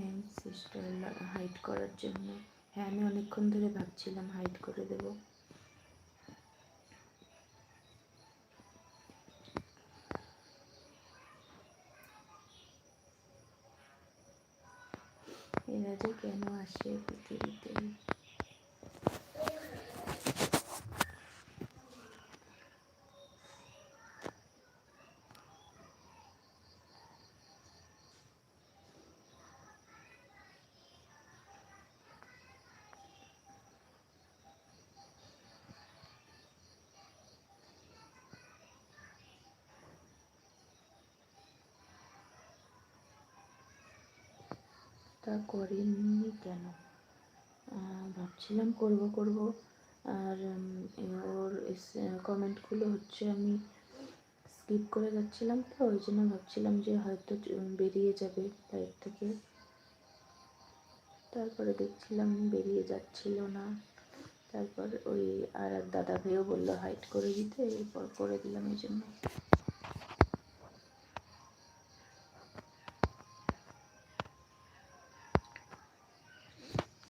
Thanks sister hide করার জন্য। হ্যাঁ, আমি অনেকক্ষণ ধরে ভাবছিলাম হাইড করে দেব। এরা যে কেন আসে পৃথিবীতে। তা করেননি কেন? ভাবছিলাম করব আর ওর কমেন্টগুলো হচ্ছে আমি স্কিপ করে যাচ্ছিলাম, তো ওই জন্য ভাবছিলাম যে হয়তো বেরিয়ে যাবে লাইফ থেকে। তারপরে দেখছিলাম বেরিয়ে যাচ্ছিল না। তারপর ওই আর এক দাদা ভাইও বললো হাইড করে দিতে, এরপর করে দিলাম এই জন্য।